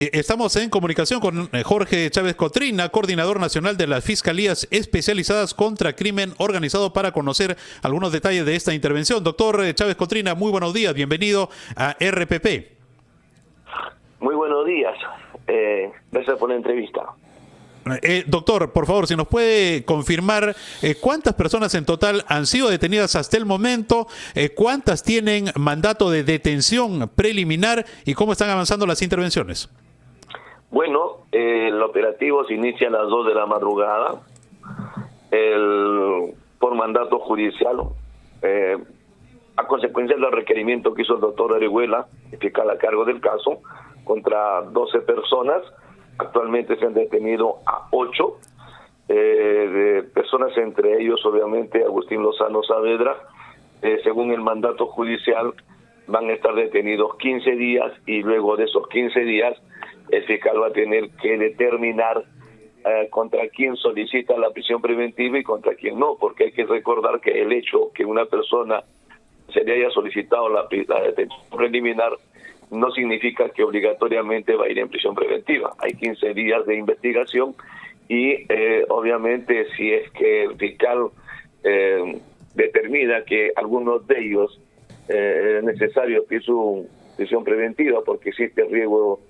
Estamos en comunicación con Jorge Chávez Cotrina, coordinador nacional de las Fiscalías Especializadas contra Crimen Organizado, para conocer algunos detalles de esta intervención. Doctor Chávez Cotrina, muy buenos días, bienvenido a RPP. Muy buenos días, gracias por la entrevista. Doctor, por favor, si nos puede confirmar cuántas personas en total han sido detenidas hasta el momento, cuántas tienen mandato de detención preliminar y cómo están avanzando las intervenciones. Bueno, el operativo se inicia a las 2 de la madrugada por mandato judicial, a consecuencia del requerimiento que hizo el doctor Orihuela, fiscal a cargo del caso, contra 12 personas. Actualmente se han detenido a 8 personas, entre ellos obviamente Agustín Lozano Saavedra. Según el mandato judicial van a estar detenidos 15 días y luego de esos 15 días el fiscal va a tener que determinar contra quién solicita la prisión preventiva y contra quién no, porque hay que recordar que el hecho que una persona se le haya solicitado la detención preliminar no significa que obligatoriamente va a ir en prisión preventiva. Hay 15 días de investigación y obviamente si es que el fiscal determina que algunos de ellos es necesario que su prisión preventiva porque existe riesgo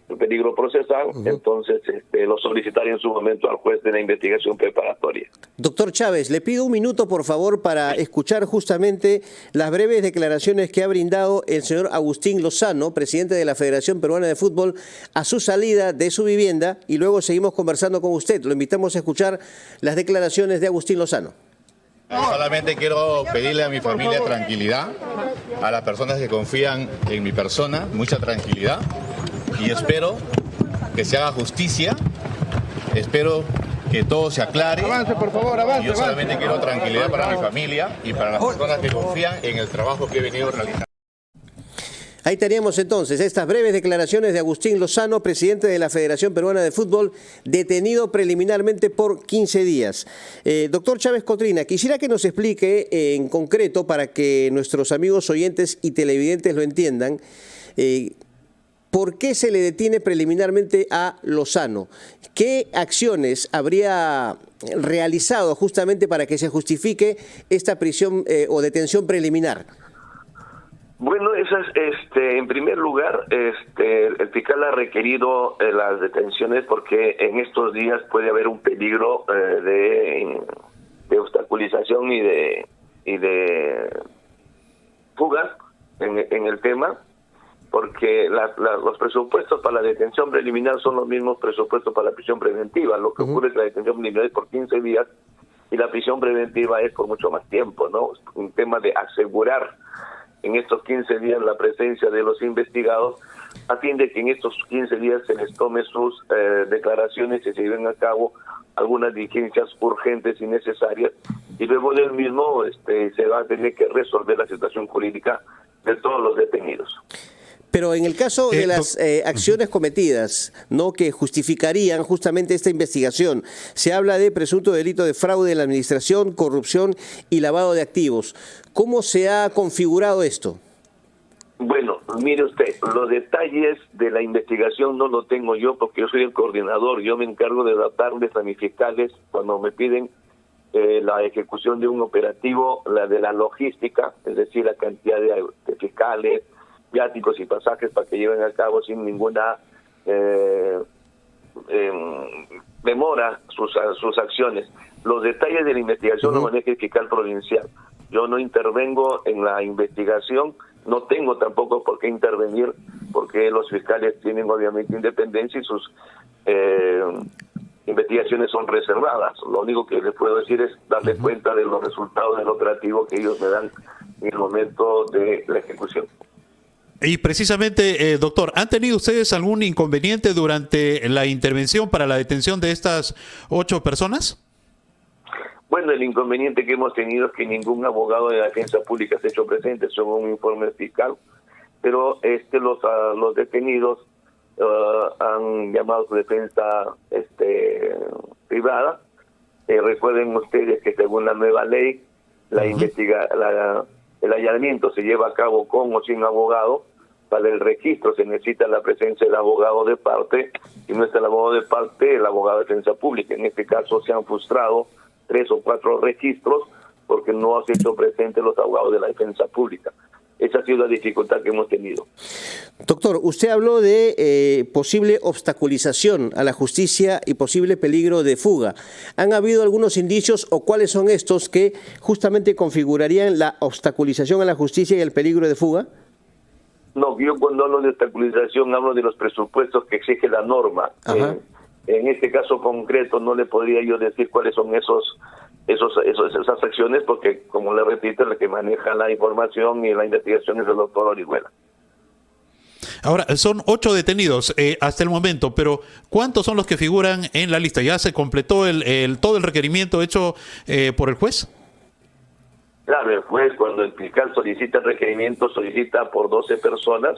de peligro procesal, entonces lo solicitaré en su momento al juez de la investigación preparatoria. Doctor Chávez, le pido un minuto, por favor, para escuchar justamente las breves declaraciones que ha brindado el señor Agustín Lozano, presidente de la Federación Peruana de Fútbol, a su salida de su vivienda, y luego seguimos conversando con usted. Lo invitamos a escuchar las declaraciones de Agustín Lozano. Solamente quiero pedirle a mi familia tranquilidad, a las personas que confían en mi persona, mucha tranquilidad, y espero que se haga justicia, espero que todo se aclare. Avance, por favor, avance. Yo solamente quiero tranquilidad para mi familia y para las personas que confían en el trabajo que he venido realizando. Ahí teníamos entonces estas breves declaraciones de Agustín Lozano, presidente de la Federación Peruana de Fútbol, detenido preliminarmente por 15 días. Doctor Chávez Cotrina, quisiera que nos explique en concreto, para que nuestros amigos oyentes y televidentes lo entiendan, ¿por qué se le detiene preliminarmente a Lozano? ¿Qué acciones habría realizado justamente para que se justifique esta prisión o detención preliminar? Bueno, esas, en primer lugar, el fiscal ha requerido las detenciones porque en estos días puede haber un peligro de obstaculización y de fuga en el tema, porque los presupuestos para la detención preliminar son los mismos presupuestos para la prisión preventiva. Lo que ocurre es que la detención preliminar es por 15 días y la prisión preventiva es por mucho más tiempo, ¿no? Un tema de asegurar en estos 15 días la presencia de los investigados, a fin de que en estos 15 días se les tome sus declaraciones y se lleven a cabo algunas diligencias urgentes y necesarias, y luego del mismo se va a tener que resolver la situación jurídica de todos los detenidos. Pero en el caso de las acciones cometidas, ¿no?, que justificarían justamente esta investigación, se habla de presunto delito de fraude en la administración, corrupción y lavado de activos. ¿Cómo se ha configurado esto? Bueno, mire usted, los detalles de la investigación no lo tengo yo porque yo soy el coordinador. Yo me encargo de darles a mis fiscales cuando me piden la ejecución de un operativo, la de la logística, es decir, la cantidad de fiscales, viáticos y pasajes para que lleven a cabo sin ninguna demora sus acciones. Los detalles de la investigación los maneja el fiscal provincial. Yo no intervengo en la investigación, no tengo tampoco por qué intervenir, porque los fiscales tienen obviamente independencia y sus investigaciones son reservadas. Lo único que les puedo decir es darle cuenta de los resultados del operativo que ellos me dan en el momento de la ejecución. Y precisamente, doctor, ¿han tenido ustedes algún inconveniente durante la intervención para la detención de estas 8 personas? Bueno, el inconveniente que hemos tenido es que ningún abogado de la defensa pública se ha hecho presente, según un informe fiscal, pero los detenidos han llamado a su defensa privada. Recuerden ustedes que según la nueva ley, el allanamiento se lleva a cabo con o sin abogado, Para el registro se necesita la presencia del abogado de parte. Si no está el abogado de parte, el abogado de defensa pública. En este caso se han frustrado 3 o 4 registros porque no han hecho presentes los abogados de la defensa pública. Esa ha sido la dificultad que hemos tenido. Doctor, usted habló de posible obstaculización a la justicia y posible peligro de fuga. ¿Han habido algunos indicios o cuáles son estos que justamente configurarían la obstaculización a la justicia y el peligro de fuga? No, yo cuando hablo de obstaculización hablo de los presupuestos que exige la norma. En este caso concreto no le podría yo decir cuáles son esas acciones porque, como le repito, el que maneja la información y la investigación es el doctor Orihuela. Ahora, son 8 detenidos hasta el momento, pero ¿cuántos son los que figuran en la lista? ¿Ya se completó todo el requerimiento hecho por el juez? Claro, el juez, cuando el fiscal solicita el requerimiento, solicita por 12 personas.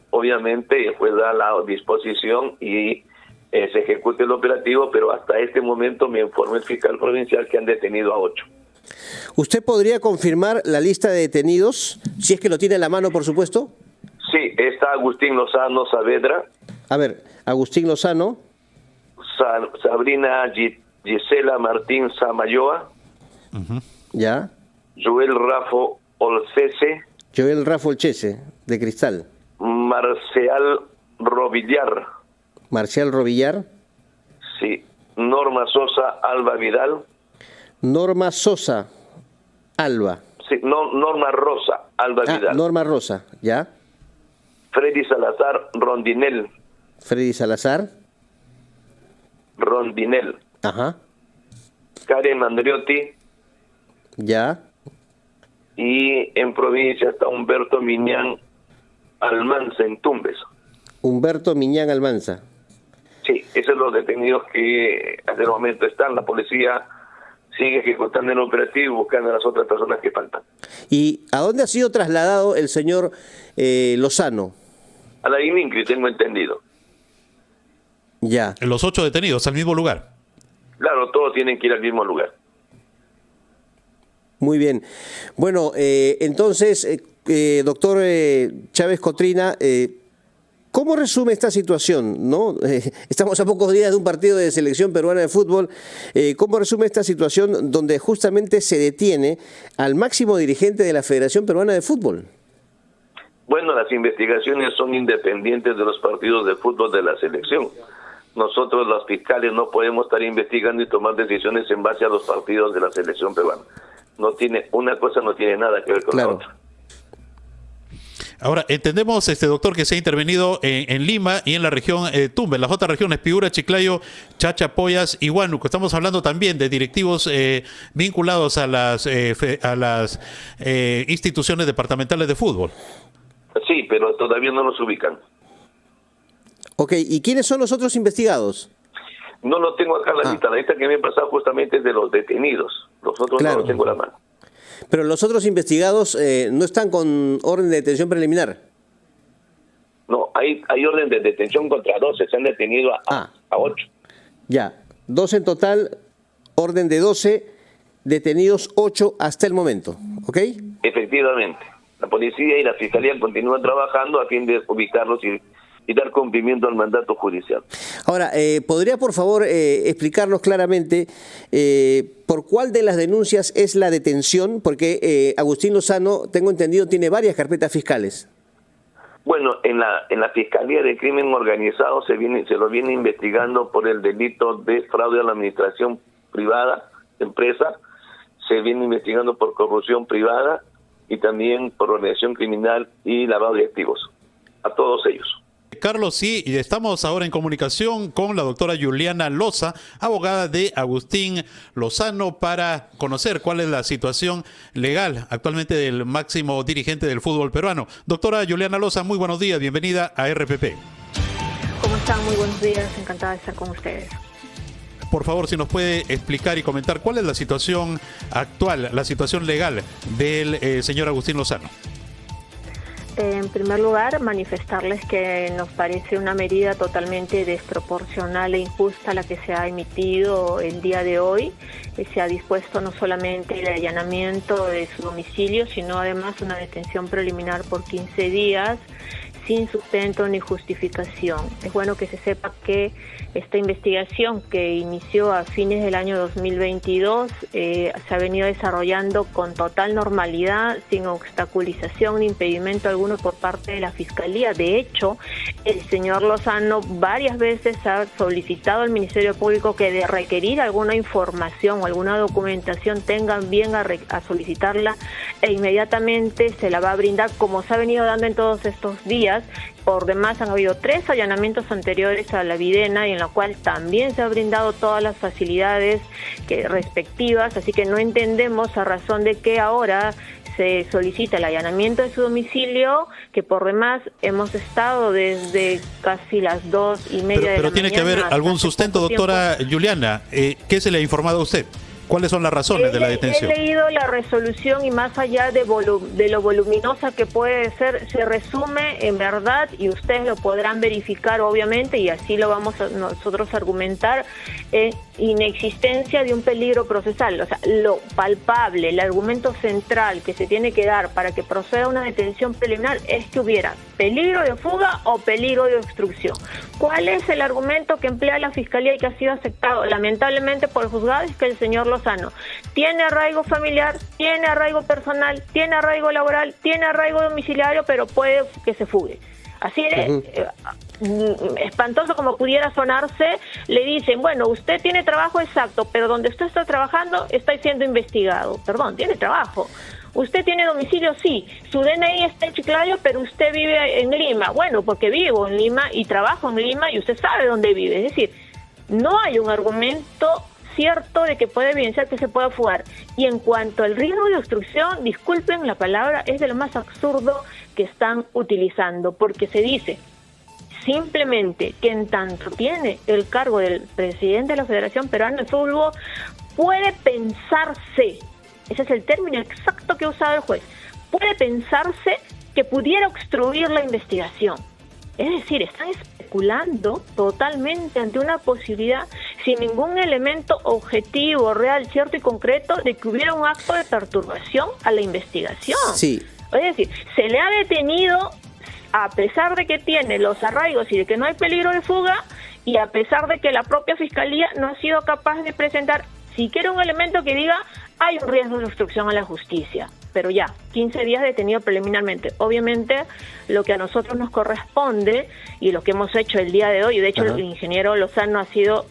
Obviamente el juez da la disposición y se ejecuta el operativo, pero hasta este momento me informa el fiscal provincial que han detenido a 8. ¿Usted podría confirmar la lista de detenidos, si es que lo tiene en la mano, por supuesto? Sí, está Agustín Lozano Saavedra. A ver, Agustín Lozano. Sabrina Gisela Martín Samayoa. Ya. Joel Rafo Olcese. Joel Rafo Olcese, de Cristal. Marcial Robillar. Marcial Robillar. Sí. Norma Sosa Alba Vidal. Norma Sosa Alba. Sí, no, Norma Rosa Alba Vidal. Norma Rosa, ya. Freddy Salazar Rondinel. Freddy Salazar Rondinel. Ajá. Karen Andriotti. Ya. Y en provincia está Humberto Miñán Almanza en Tumbes. Humberto Miñán Almanza. Sí, esos son los detenidos que hasta el momento están. La policía sigue ejecutando el operativo y buscando a las otras personas que faltan. ¿Y a dónde ha sido trasladado el señor Lozano? A la ININCRI, tengo entendido. Ya. Los 8 detenidos al mismo lugar. Claro, todos tienen que ir al mismo lugar. Muy bien. Bueno, entonces, doctor Chávez Cotrina, ¿cómo resume esta situación, no? Estamos a pocos días de un partido de selección peruana de fútbol. ¿Cómo resume esta situación donde justamente se detiene al máximo dirigente de la Federación Peruana de Fútbol? Bueno, las investigaciones son independientes de los partidos de fútbol de la selección. Nosotros, los fiscales, no podemos estar investigando y tomar decisiones en base a los partidos de la selección peruana. No tiene, una cosa no tiene nada que ver con la otra. Ahora, entendemos, doctor, que se ha intervenido en Lima y en la región Tumbes, las otras regiones, Piura, Chiclayo, Chacha, Poyas y Huánuco. Estamos hablando también de directivos vinculados a las instituciones departamentales de fútbol. Sí, pero todavía no los ubican. Ok, ¿y quiénes son los otros investigados? No lo tengo acá la lista que me ha pasado justamente es de los detenidos. Los otros no los tengo en la mano. Pero los otros investigados no están con orden de detención preliminar. No, hay orden de detención contra 12, se han detenido a 8. Ya, 12 en total, orden de 12, detenidos 8 hasta el momento, ¿ok? Efectivamente. La policía y la fiscalía continúan trabajando a fin de ubicarlos y dar cumplimiento al mandato judicial. Ahora, ¿podría por favor explicarnos claramente por cuál de las denuncias es la detención? Porque Agustín Lozano, tengo entendido, tiene varias carpetas fiscales. Bueno, en la Fiscalía de Crimen Organizado se lo viene investigando por el delito de fraude a la administración privada, empresa, se viene investigando por corrupción privada y también por organización criminal y lavado de activos, a todos ellos. Carlos, sí, y estamos ahora en comunicación con la doctora Juliana Loza, abogada de Agustín Lozano, para conocer cuál es la situación legal actualmente del máximo dirigente del fútbol peruano. Doctora Juliana Loza, muy buenos días, bienvenida a RPP. ¿Cómo están? Muy buenos días, encantada de estar con ustedes. Por favor, si nos puede explicar y comentar cuál es la situación actual, la situación legal del señor Agustín Lozano. En primer lugar, manifestarles que nos parece una medida totalmente desproporcional e injusta la que se ha emitido el día de hoy. Se ha dispuesto no solamente el allanamiento de su domicilio, sino además una detención preliminar por 15 días, sin sustento ni justificación. Es bueno que se sepa que esta investigación, que inició a fines del año 2022, se ha venido desarrollando con total normalidad, sin obstaculización ni impedimento alguno por parte de la Fiscalía. De hecho, el señor Lozano varias veces ha solicitado al Ministerio Público que de requerir alguna información o alguna documentación tengan bien a solicitarla, e inmediatamente se la va a brindar, como se ha venido dando en todos estos días. Por demás, han habido 3 allanamientos anteriores a la Videna, y en la cual también se ha brindado todas las facilidades respectivas, así que no entendemos a razón de que ahora se solicita el allanamiento de su domicilio, que por demás hemos estado desde casi las 2:30 de la mañana. Pero tiene que haber algún sustento, doctora Juliana. ¿Qué se le ha informado a usted? ¿Cuáles son las razones de la detención? He leído la resolución y más allá de lo voluminosa que puede ser, se resume en verdad, y ustedes lo podrán verificar obviamente, y así lo vamos a nosotros a argumentar, inexistencia de un peligro procesal. O sea, lo palpable, el argumento central que se tiene que dar para que proceda una detención preliminar es que hubiera peligro de fuga o peligro de obstrucción. ¿Cuál es el argumento que emplea la Fiscalía y que ha sido aceptado lamentablemente por el juzgado? Es que el señor Lozano tiene arraigo familiar, tiene arraigo personal, tiene arraigo laboral, tiene arraigo domiciliario, pero puede que se fugue. Así de espantoso como pudiera sonarse, le dicen, bueno, usted tiene trabajo exacto, pero donde usted está trabajando está siendo investigado. Perdón, tiene trabajo. Usted tiene domicilio, sí. Su DNI está en Chiclayo, pero usted vive en Lima. Bueno, porque vivo en Lima y trabajo en Lima y usted sabe dónde vive. Es decir, no hay un argumento cierto de que puede evidenciar que se pueda fugar. Y en cuanto al riesgo de obstrucción, disculpen la palabra, es de lo más absurdo que están utilizando, porque se dice simplemente que en tanto tiene el cargo del presidente de la Federación Peruana de Fútbol, puede pensarse, ese es el término exacto que ha usado el juez, puede pensarse que pudiera obstruir la investigación. Es decir, están especulando totalmente ante una posibilidad sin ningún elemento objetivo, real, cierto y concreto de que hubiera un acto de perturbación a la investigación. Sí. Es decir, se le ha detenido a pesar de que tiene los arraigos y de que no hay peligro de fuga, y a pesar de que la propia Fiscalía no ha sido capaz de presentar siquiera un elemento que diga hay un riesgo de obstrucción a la justicia. Pero ya, 15 días detenido preliminarmente. Obviamente, lo que a nosotros nos corresponde y lo que hemos hecho el día de hoy, de hecho el ingeniero Lozano ha sido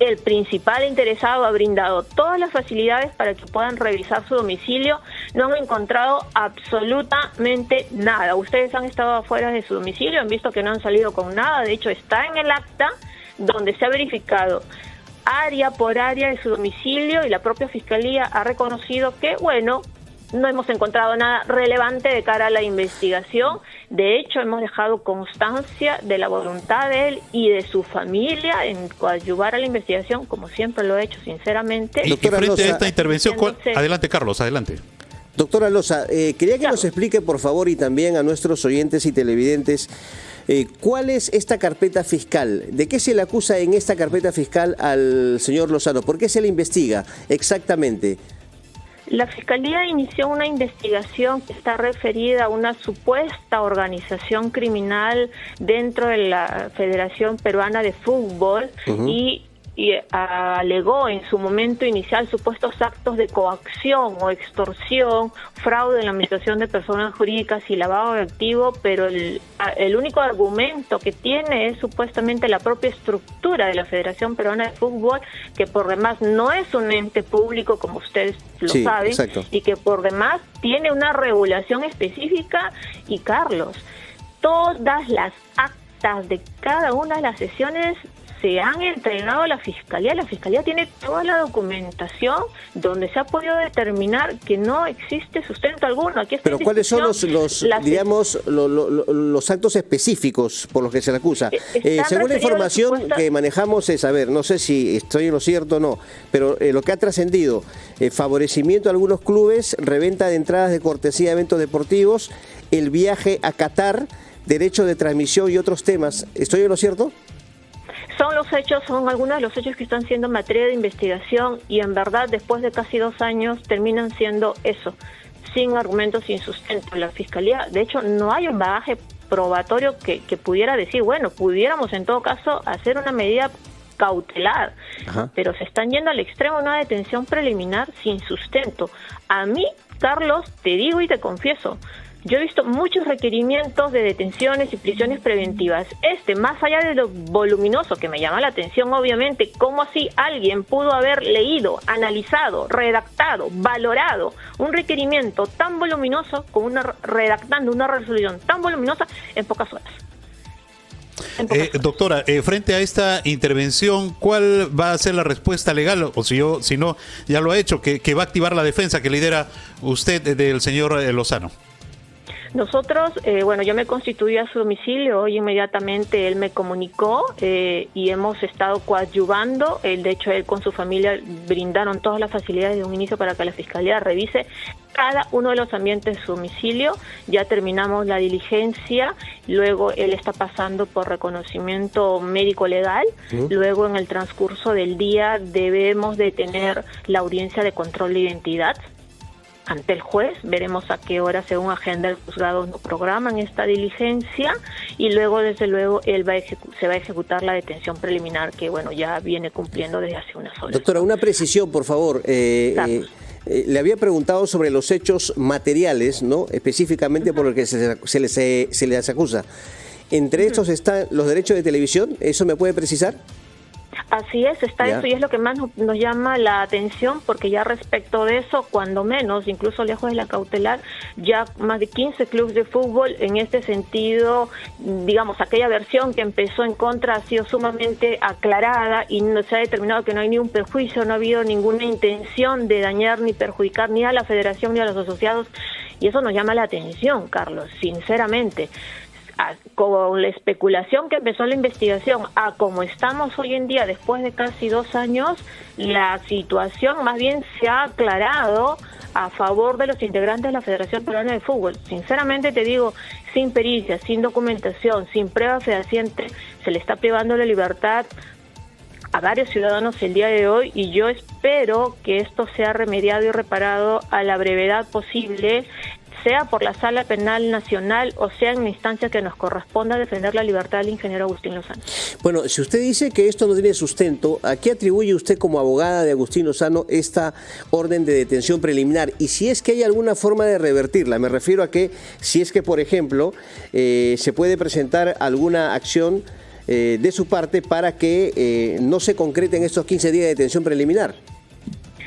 el principal interesado, ha brindado todas las facilidades para que puedan revisar su domicilio. No han encontrado absolutamente nada. Ustedes han estado afuera de su domicilio, han visto que no han salido con nada. De hecho, está en el acta donde se ha verificado área por área de su domicilio, y la propia Fiscalía ha reconocido que, bueno, no hemos encontrado nada relevante de cara a la investigación. De hecho, hemos dejado constancia de la voluntad de él y de su familia en coadyuvar a la investigación, como siempre lo he hecho, sinceramente. Y frente a esta intervención, adelante, Carlos, adelante. Doctora Loza, quería que nos explique, por favor, y también a nuestros oyentes y televidentes, ¿cuál es esta carpeta fiscal? ¿De qué se le acusa en esta carpeta fiscal al señor Lozano? ¿Por qué se le investiga exactamente? La Fiscalía inició una investigación que está referida a una supuesta organización criminal dentro de la Federación Peruana de Fútbol y alegó en su momento inicial supuestos actos de coacción o extorsión, fraude en la administración de personas jurídicas y lavado de activos, pero el único argumento que tiene es supuestamente la propia estructura de la Federación Peruana de Fútbol, que por demás no es un ente público, como ustedes lo saben, exacto, y que por demás tiene una regulación específica. Y Carlos, todas las actas de cada una de las sesiones se han entregado a la Fiscalía. La Fiscalía tiene toda la documentación donde se ha podido determinar que no existe sustento alguno. Aquí está. Pero ¿cuáles son los actos específicos por los que se le acusa? Según la información que manejamos es, a ver, no sé si estoy en lo cierto o no, pero lo que ha trascendido, favorecimiento a algunos clubes, reventa de entradas de cortesía de eventos deportivos, el viaje a Qatar, derecho de transmisión y otros temas. ¿Estoy en lo cierto? Son algunos de los hechos que están siendo materia de investigación, y en verdad después de casi 2 años terminan siendo eso, sin argumentos, sin sustento. La Fiscalía, de hecho, no hay un bagaje probatorio que pudiera decir, bueno, pudiéramos en todo caso hacer una medida cautelar, pero se están yendo al extremo de una detención preliminar sin sustento. A mí, Carlos, te digo y te confieso, yo he visto muchos requerimientos de detenciones y prisiones preventivas. Más allá de lo voluminoso, que me llama la atención, obviamente, cómo así alguien pudo haber leído, analizado, redactado, valorado un requerimiento tan voluminoso como redactando una resolución tan voluminosa en pocas horas. Doctora, frente a esta intervención, ¿cuál va a ser la respuesta legal? O si no, ya lo ha hecho, que va a activar la defensa que lidera usted del señor Lozano. Nosotros, yo me constituí a su domicilio, hoy inmediatamente él me comunicó y hemos estado coadyuvando. De hecho, él con su familia brindaron todas las facilidades de un inicio para que la Fiscalía revise cada uno de los ambientes de su domicilio. Ya terminamos la diligencia, luego él está pasando por reconocimiento médico legal, luego en el transcurso del día debemos de tener la audiencia de control de identidad ante el juez, veremos a qué hora según agenda el juzgado nos programan esta diligencia y luego desde luego él se va a ejecutar la detención preliminar que ya viene cumpliendo desde hace unas horas. Doctora, una precisión por favor. Le había preguntado sobre los hechos materiales, ¿no? Específicamente por el que se les acusa. Entre estos están los derechos de televisión, ¿eso me puede precisar? Así es, está eso y es lo que más nos llama la atención porque ya respecto de eso, cuando menos, incluso lejos de la cautelar, ya más de 15 clubes de fútbol en este sentido, digamos, aquella versión que empezó en contra ha sido sumamente aclarada y no se ha determinado que no hay ni un perjuicio, no ha habido ninguna intención de dañar ni perjudicar ni a la federación ni a los asociados y eso nos llama la atención, Carlos, sinceramente. Con la especulación que empezó la investigación a como estamos hoy en día después de casi 2 años, la situación más bien se ha aclarado a favor de los integrantes de la Federación Peruana de Fútbol. Sinceramente te digo, sin pericia, sin documentación, sin prueba fehaciente, se le está privando la libertad a varios ciudadanos el día de hoy y yo espero que esto sea remediado y reparado a la brevedad posible, sea por la Sala Penal Nacional o sea en la instancia que nos corresponda defender la libertad del ingeniero Agustín Lozano. Bueno, si usted dice que esto no tiene sustento, ¿a qué atribuye usted como abogada de Agustín Lozano esta orden de detención preliminar? Y si es que hay alguna forma de revertirla, me refiero a que si es que, por ejemplo, se puede presentar alguna acción de su parte para que no se concreten estos 15 días de detención preliminar.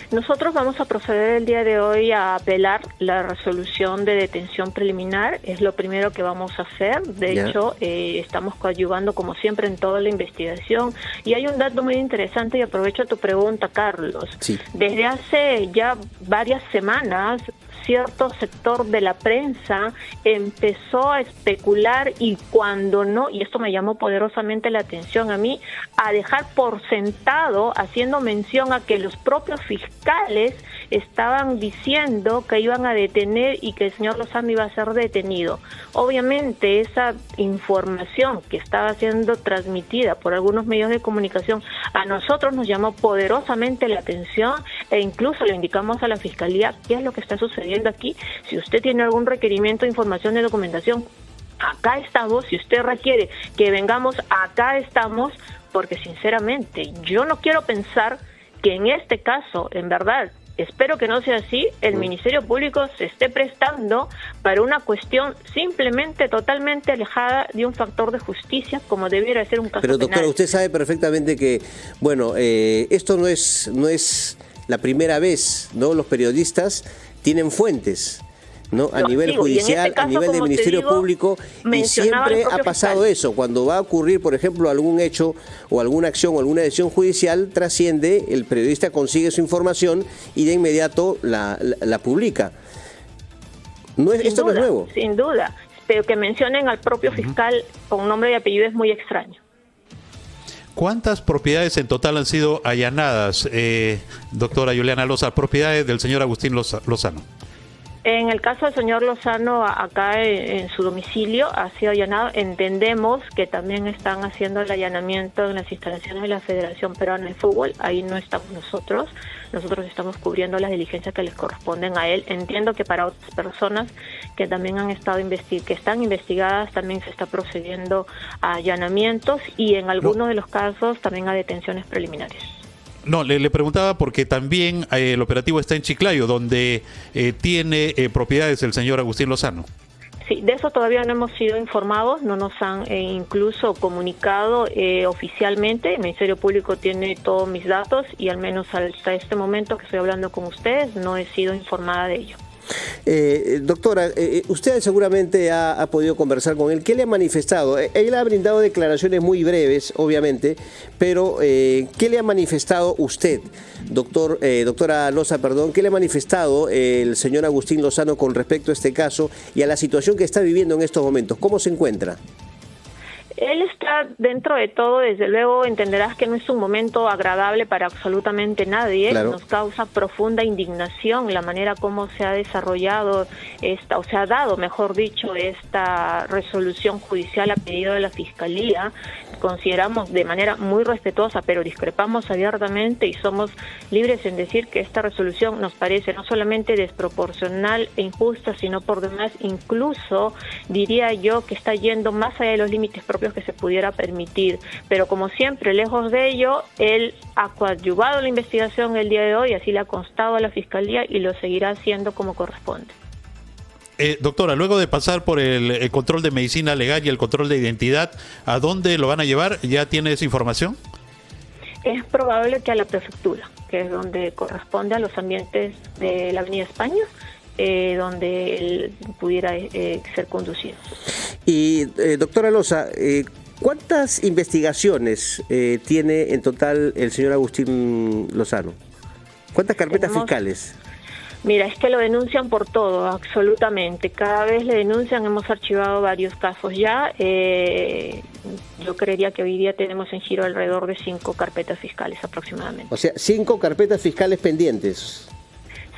Nosotros vamos a proceder el día de hoy a apelar la resolución de detención preliminar, es lo primero que vamos a hacer, de hecho estamos coadyuvando como siempre en toda la investigación y hay un dato muy interesante y aprovecho tu pregunta, Carlos. Sí. Desde hace ya varias semanas cierto sector de la prensa empezó a especular y cuando no, y esto me llamó poderosamente la atención a mí, a dejar por sentado, haciendo mención a que los propios fiscales estaban diciendo que iban a detener y que el señor Lozano iba a ser detenido. Obviamente esa información que estaba siendo transmitida por algunos medios de comunicación a nosotros nos llamó poderosamente la atención e incluso le indicamos a la Fiscalía qué es lo que está sucediendo aquí. Si usted tiene algún requerimiento de información de documentación, acá estamos. Si usted requiere que vengamos, acá estamos, porque sinceramente yo no quiero pensar que en este caso, en verdad, espero que no sea así, el Ministerio Público se esté prestando para una cuestión simplemente totalmente alejada de un factor de justicia como debiera ser un caso Pero doctora, penal. Usted sabe perfectamente que, bueno, esto no es la primera vez, ¿no? Los periodistas tienen fuentes, ¿no? A nivel judicial, a nivel del Ministerio Público, y siempre ha pasado eso. Cuando va a ocurrir, por ejemplo, algún hecho o alguna acción o alguna decisión judicial, trasciende, el periodista consigue su información y de inmediato la publica. Esto no es nuevo. Sin duda, pero que mencionen al propio fiscal con nombre y apellido es muy extraño. ¿Cuántas propiedades en total han sido allanadas, doctora Juliana Loza, propiedades del señor Agustín Lozano? En el caso del señor Lozano, acá en su domicilio ha sido allanado. Entendemos que también están haciendo el allanamiento en las instalaciones de la Federación Peruana de Fútbol. Ahí no estamos nosotros. Nosotros estamos cubriendo las diligencias que les corresponden a él. Entiendo que para otras personas que también han estado que están investigadas, también se está procediendo a allanamientos y en algunos de los casos también a detenciones preliminares. No, le preguntaba porque también el operativo está en Chiclayo, donde tiene propiedades el señor Agustín Lozano. Sí, de eso todavía no hemos sido informados, no nos han incluso comunicado oficialmente. El Ministerio Público tiene todos mis datos y al menos hasta este momento que estoy hablando con ustedes no he sido informada de ello. Doctora, usted seguramente ha podido conversar con él. ¿Qué le ha manifestado? Él ha brindado declaraciones muy breves, obviamente, pero ¿qué le ha manifestado usted, doctora Loza, perdón? ¿Qué le ha manifestado el señor Agustín Lozano con respecto a este caso y a la situación que está viviendo en estos momentos? ¿Cómo se encuentra? Él está dentro de todo, desde luego entenderás que no es un momento agradable para absolutamente nadie. Claro. Nos causa profunda indignación la manera como se ha desarrollado o se ha dado, mejor dicho, esta resolución judicial a pedido de la Fiscalía. Consideramos de manera muy respetuosa, pero discrepamos abiertamente y somos libres en decir que esta resolución nos parece no solamente desproporcional e injusta, sino por demás incluso, diría yo, que está yendo más allá de los límites propios que se pudiera permitir. Pero como siempre, lejos de ello, él ha coadyuvado la investigación el día de hoy, así le ha constado a la Fiscalía y lo seguirá haciendo como corresponde. Doctora, luego de pasar por el control de medicina legal y el control de identidad, ¿a dónde lo van a llevar? ¿Ya tiene esa información? Es probable que a la prefectura, que es donde corresponde a los ambientes de la Avenida España, donde él pudiera ser conducido. Y doctora Loza, ¿cuántas investigaciones tiene en total el señor Agustín Lozano? ¿Cuántas carpetas fiscales? Mira, es que lo denuncian por todo, absolutamente. Cada vez le denuncian, hemos archivado varios casos ya. Yo creería que hoy día tenemos en giro alrededor de 5 carpetas fiscales aproximadamente. O sea, 5 carpetas fiscales pendientes.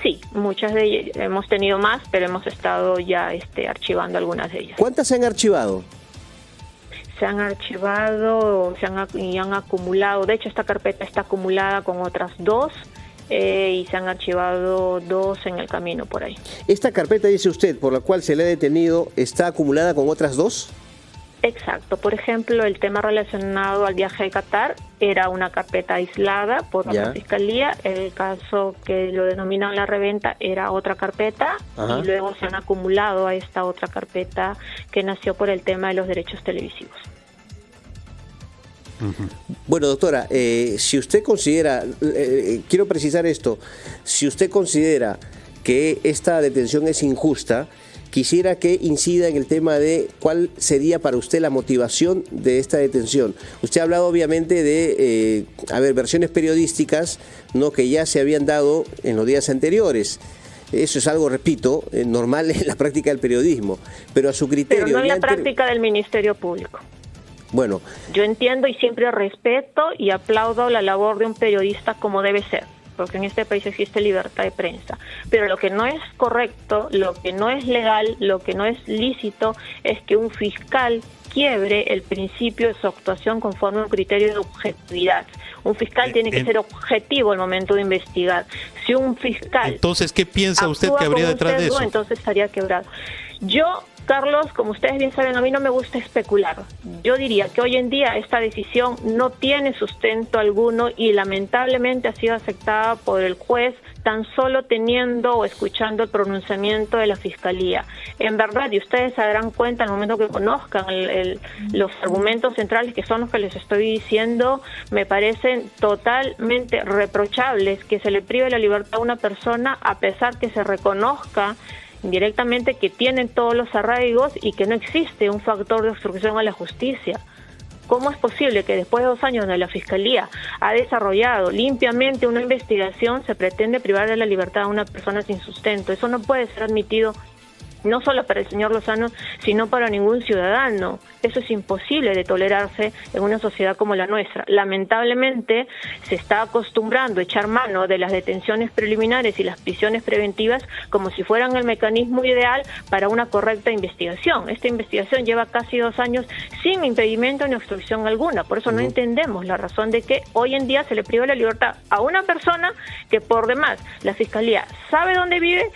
Sí, muchas de ellas. Hemos tenido más, pero hemos estado ya archivando algunas de ellas. ¿Cuántas se han archivado? Se han archivado y han acumulado. De hecho, esta carpeta está acumulada con otras 2. Y se han archivado 2 en el camino por ahí. ¿Esta carpeta, dice usted, por la cual se le ha detenido, está acumulada con otras 2? Exacto. Por ejemplo, el tema relacionado al viaje de Qatar era una carpeta aislada por la Fiscalía. El caso que lo denominan la reventa era otra carpeta. Ajá. Y luego se han acumulado a esta otra carpeta que nació por el tema de los derechos televisivos. Bueno, doctora, si usted considera, quiero precisar esto, si usted considera que esta detención es injusta, quisiera que incida en el tema de cuál sería para usted la motivación de esta detención. Usted ha hablado obviamente de, versiones periodísticas, ¿no?, que ya se habían dado en los días anteriores. Eso es algo, repito, normal en la práctica del periodismo, pero a su criterio... Pero no en la práctica del Ministerio Público. Bueno, yo entiendo y siempre respeto y aplaudo la labor de un periodista como debe ser, porque en este país existe libertad de prensa. Pero lo que no es correcto, lo que no es legal, lo que no es lícito, es que un fiscal quiebre el principio de su actuación conforme a un criterio de objetividad. Un fiscal tiene que ser objetivo al momento de investigar. Si un fiscal... Entonces, ¿qué piensa usted que habría detrás de eso? Entonces estaría quebrado. Yo, Carlos, como ustedes bien saben, a mí no me gusta especular. Yo diría que hoy en día esta decisión no tiene sustento alguno y lamentablemente ha sido aceptada por el juez tan solo teniendo o escuchando el pronunciamiento de la Fiscalía. En verdad, y ustedes se darán cuenta al momento que conozcan los argumentos centrales, que son los que les estoy diciendo, me parecen totalmente reprochables que se le prive la libertad a una persona a pesar que se reconozca directamente que tienen todos los arraigos y que no existe un factor de obstrucción a la justicia. ¿Cómo es posible que después de 2 años donde la Fiscalía ha desarrollado limpiamente una investigación se pretende privar de la libertad a una persona sin sustento? Eso no puede ser admitido no solo para el señor Lozano, sino para ningún ciudadano. Eso es imposible de tolerarse en una sociedad como la nuestra. Lamentablemente se está acostumbrando a echar mano de las detenciones preliminares y las prisiones preventivas como si fueran el mecanismo ideal para una correcta investigación. Esta investigación lleva casi 2 años sin impedimento ni obstrucción alguna. Por eso no entendemos la razón de que hoy en día se le priva la libertad a una persona que por demás la Fiscalía sabe dónde vive,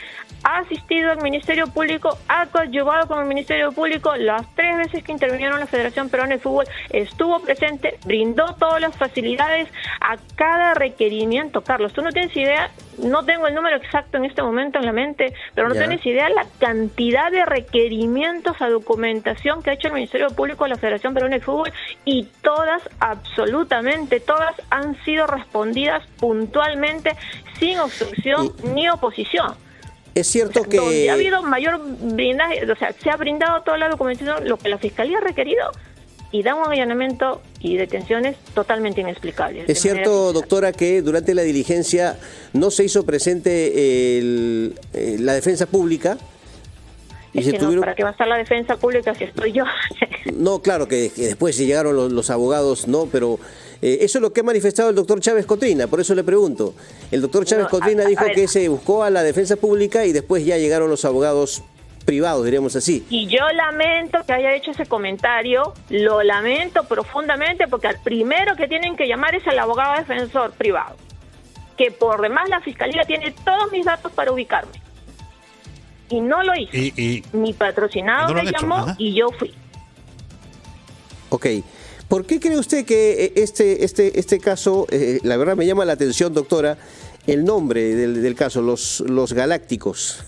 ha asistido al Ministerio Público, ha coadyuvado con el Ministerio Público las 3 veces que intervinieron la Federación Peruana de Fútbol, estuvo presente, brindó todas las facilidades a cada requerimiento. Carlos, tú no tienes idea, no tengo el número exacto en este momento en la mente, pero no tienes idea la cantidad de requerimientos a documentación que ha hecho el Ministerio Público a la Federación Peruana de Fútbol, y todas, absolutamente todas, han sido respondidas puntualmente, sin obstrucción ni oposición. Es cierto que donde ha habido mayor blindaje, o sea, se ha brindado toda la documentación, lo que la Fiscalía ha requerido, y da un allanamiento y detenciones totalmente inexplicables. Es cierto, doctora, que durante la diligencia no se hizo presente la defensa pública. Y es que no, ¿para qué va a estar la defensa pública si estoy yo? No, claro, que después llegaron los abogados, no, pero eso es lo que ha manifestado el doctor Chávez Cotrina, por eso le pregunto. El doctor Chávez Cotrina dijo que se buscó a la defensa pública y después ya llegaron los abogados privados, diríamos así. Y yo lamento que haya hecho ese comentario, lo lamento profundamente, porque al primero que tienen que llamar es al abogado defensor privado, que por demás la Fiscalía tiene todos mis datos para ubicarme. Y no lo hizo. Mi patrocinado me llamó y yo fui. Ok. ¿Por qué cree usted que este caso, la verdad me llama la atención, doctora, el nombre del caso, los Galácticos?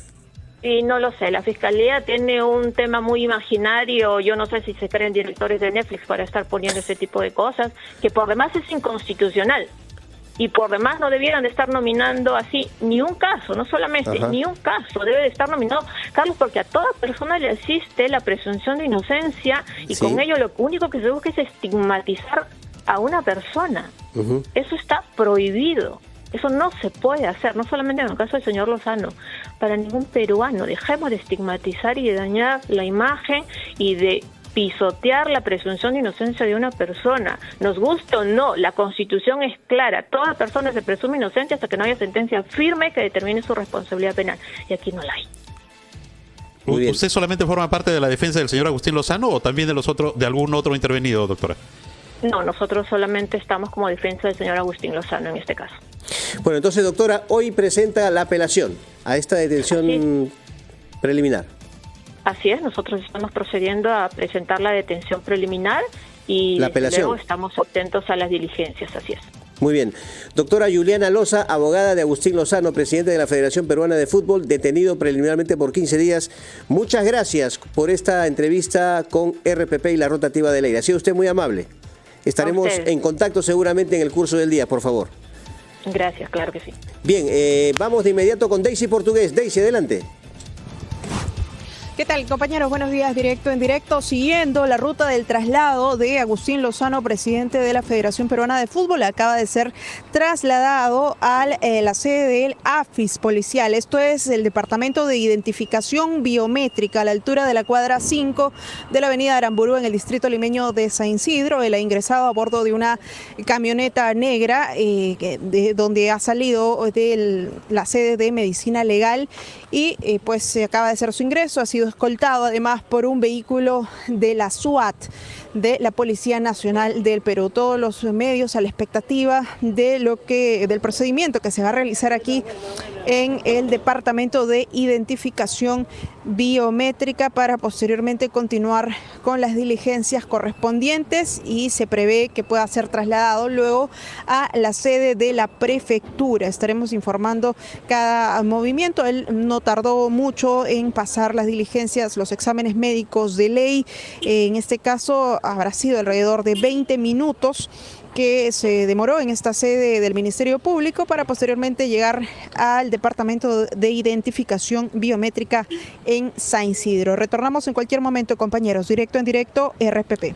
Y no lo sé, la Fiscalía tiene un tema muy imaginario, yo no sé si se creen directores de Netflix para estar poniendo ese tipo de cosas, que por demás es inconstitucional. Y por demás no debieran de estar nominando así ni un caso, no solamente, ni un caso debe de estar nominado, Carlos, porque a toda persona le asiste la presunción de inocencia y con ello lo único que se busca es estigmatizar a una persona. Eso está prohibido, eso no se puede hacer, no solamente en el caso del señor Lozano, para ningún peruano. Dejemos de estigmatizar y de dañar la imagen y de pisotear la presunción de inocencia de una persona. Nos guste o no, la Constitución es clara. Toda persona se presume inocente hasta que no haya sentencia firme que determine su responsabilidad penal. Y aquí no la hay. ¿Usted solamente forma parte de la defensa del señor Agustín Lozano o también de algún otro intervenido, doctora? No, nosotros solamente estamos como defensa del señor Agustín Lozano en este caso. Bueno, entonces, doctora, hoy presenta la apelación a esta detención preliminar. Así es, nosotros estamos procediendo a presentar la detención preliminar y luego estamos atentos a las diligencias, así es. Muy bien. Doctora Juliana Loza, abogada de Agustín Lozano, presidente de la Federación Peruana de Fútbol, detenido preliminarmente por 15 días. Muchas gracias por esta entrevista con RPP y la Rotativa de Ley. Ha sido usted muy amable. Estaremos en contacto seguramente en el curso del día, por favor. Gracias, claro que sí. Bien, vamos de inmediato con Daisy Portugués. Daisy, adelante. ¿Qué tal, compañeros? Buenos días, directo en directo. Siguiendo la ruta del traslado de Agustín Lozano, presidente de la Federación Peruana de Fútbol, acaba de ser trasladado a la sede del AFIS policial. Esto es el Departamento de Identificación Biométrica, a la altura de la cuadra 5 de la avenida Aramburú, en el distrito limeño de San Isidro. Él ha ingresado a bordo de una camioneta negra donde ha salido de la sede de Medicina Legal y pues se acaba de hacer su ingreso. Ha sido escoltado además por un vehículo de la SWAT, de la Policía Nacional del Perú. Todos los medios a la expectativa del procedimiento que se va a realizar aquí en el Departamento de Identificación Biométrica para posteriormente continuar con las diligencias correspondientes, y se prevé que pueda ser trasladado luego a la sede de la prefectura. Estaremos informando cada movimiento. Él no tardó mucho en pasar las diligencias, los exámenes médicos de ley. En este caso habrá sido alrededor de 20 minutos que se demoró en esta sede del Ministerio Público para posteriormente llegar al Departamento de Identificación Biométrica en San Isidro. Retornamos en cualquier momento, compañeros. Directo en directo, RPP.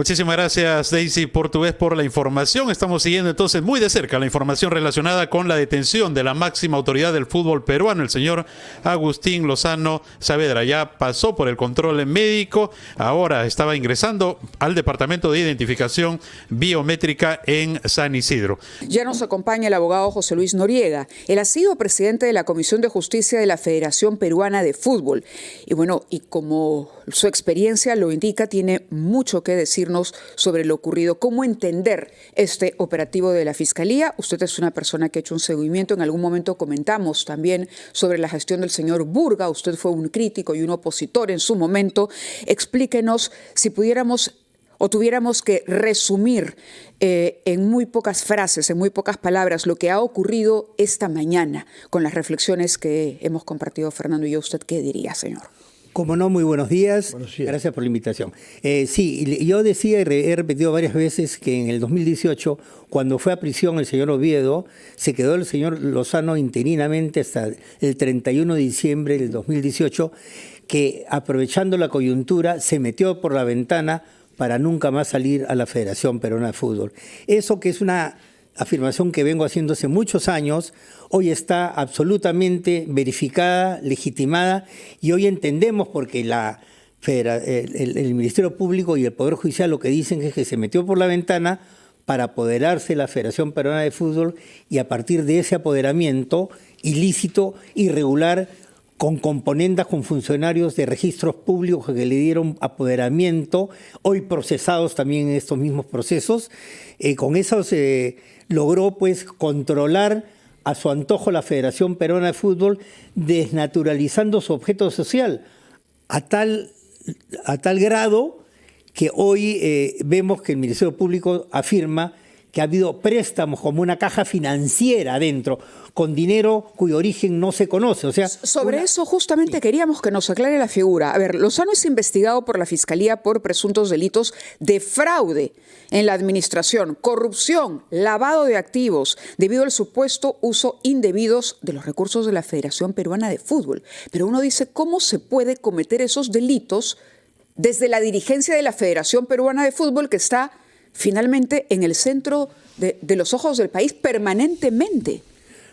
Muchísimas gracias, Daisy Portugués, por la información. Estamos siguiendo entonces muy de cerca la información relacionada con la detención de la máxima autoridad del fútbol peruano, el señor Agustín Lozano Saavedra. Ya pasó por el control médico, ahora estaba ingresando al Departamento de Identificación Biométrica en San Isidro. Ya nos acompaña el abogado José Luis Noriega. Él ha sido presidente de la Comisión de Justicia de la Federación Peruana de Fútbol. Y bueno, y como su experiencia lo indica, tiene mucho que decirnos sobre lo ocurrido, cómo entender este operativo de la Fiscalía. Usted es una persona que ha hecho un seguimiento, en algún momento comentamos también sobre la gestión del señor Burga, usted fue un crítico y un opositor en su momento. Explíquenos, si pudiéramos o tuviéramos que resumir en muy pocas frases, en muy pocas palabras, lo que ha ocurrido esta mañana con las reflexiones que hemos compartido Fernando y yo, ¿usted qué diría, señor? Como no, muy buenos días. Gracias por la invitación. Sí, yo decía y he repetido varias veces que en el 2018, cuando fue a prisión el señor Oviedo, se quedó el señor Lozano interinamente hasta el 31 de diciembre del 2018, que aprovechando la coyuntura se metió por la ventana para nunca más salir a la Federación Peruana de Fútbol. Eso, que es una afirmación que vengo haciendo hace muchos años, hoy está absolutamente verificada, legitimada, y hoy entendemos porque el Ministerio Público y el Poder Judicial lo que dicen es que se metió por la ventana para apoderarse de la Federación Peruana de Fútbol, y a partir de ese apoderamiento ilícito, irregular, con componendas con funcionarios de registros públicos que le dieron apoderamiento, hoy procesados también en estos mismos procesos, con eso se logró pues controlar a su antojo la Federación Peruana de Fútbol, desnaturalizando su objeto social a tal grado que hoy vemos que el Ministerio Público afirma que ha habido préstamos como una caja financiera adentro, con dinero cuyo origen no se conoce. O sea, sobre eso justamente queríamos que nos aclare la figura. A ver, Lozano es investigado por la Fiscalía por presuntos delitos de fraude en la administración, corrupción, lavado de activos, debido al supuesto uso indebido de los recursos de la Federación Peruana de Fútbol. Pero uno dice, ¿cómo se puede cometer esos delitos desde la dirigencia de la Federación Peruana de Fútbol, que está finalmente en el centro de los ojos del país permanentemente?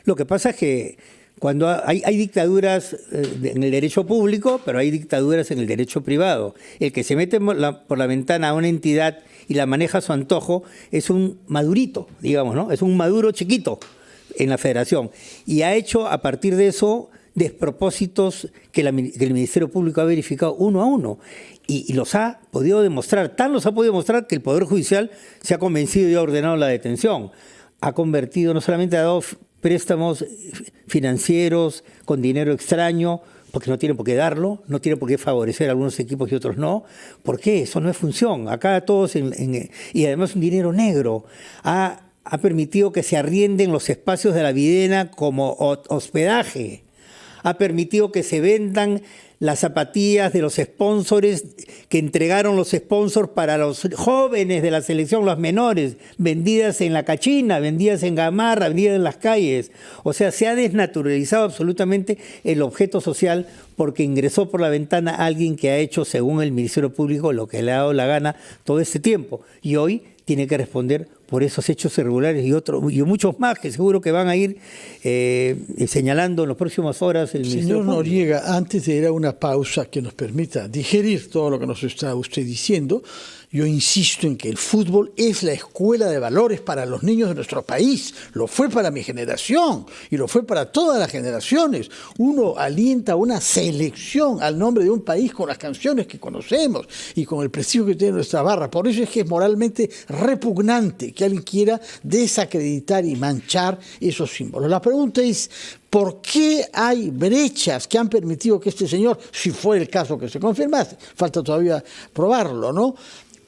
Lo que pasa es que cuando hay dictaduras en el derecho público, pero hay dictaduras en el derecho privado. El que se mete por la ventana a una entidad y la maneja a su antojo es un madurito, digamos, ¿no? Es un maduro chiquito en la federación. Y ha hecho a partir de eso despropósitos que el Ministerio Público ha verificado uno a uno. Y los ha podido demostrar, los ha podido demostrar que el Poder Judicial se ha convencido y ha ordenado la detención. Ha convertido, no solamente ha dado préstamos financieros con dinero extraño, porque no tiene por qué darlo, no tiene por qué favorecer a algunos equipos y otros no. ¿Por qué? Eso no es función. Acá todos, y además un dinero negro, ha permitido que se arrienden los espacios de la Videna como hospedaje. Ha permitido que se vendan las zapatillas de los sponsors que entregaron los sponsors para los jóvenes de la selección, los menores, vendidas en la Cachina, vendidas en Gamarra, vendidas en las calles. O sea, se ha desnaturalizado absolutamente el objeto social porque ingresó por la ventana alguien que ha hecho, según el Ministerio Público, lo que le ha dado la gana todo este tiempo. Y hoy tiene que responder por esos hechos irregulares y muchos más que seguro que van a ir señalando en las próximas horas el Ministerio Público. Señor Noriega, antes de ir a una pausa que nos permita digerir todo lo que nos está usted diciendo, yo insisto en que el fútbol es la escuela de valores para los niños de nuestro país. Lo fue para mi generación y lo fue para todas las generaciones. Uno alienta una selección al nombre de un país con las canciones que conocemos y con el prestigio que tiene nuestra barra. Por eso es que es moralmente repugnante que alguien quiera desacreditar y manchar esos símbolos. La pregunta es, ¿por qué hay brechas que han permitido que este señor, si fue el caso que se confirmase, falta todavía probarlo, ¿no?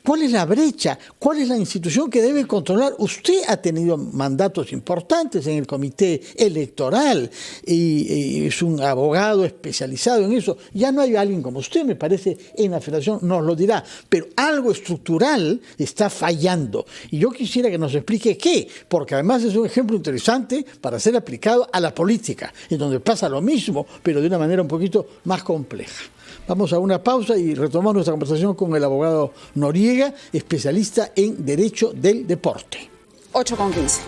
¿Cuál es la brecha? ¿Cuál es la institución que debe controlar? Usted ha tenido mandatos importantes en el comité electoral y es un abogado especializado en eso. Ya no hay alguien como usted, me parece, en la federación, nos lo dirá. Pero algo estructural está fallando. Y yo quisiera que nos explique qué, porque además es un ejemplo interesante para ser aplicado a la política, en donde pasa lo mismo, pero de una manera un poquito más compleja. Vamos a una pausa y retomamos nuestra conversación con el abogado Noriega, especialista en Derecho del Deporte. 8:15.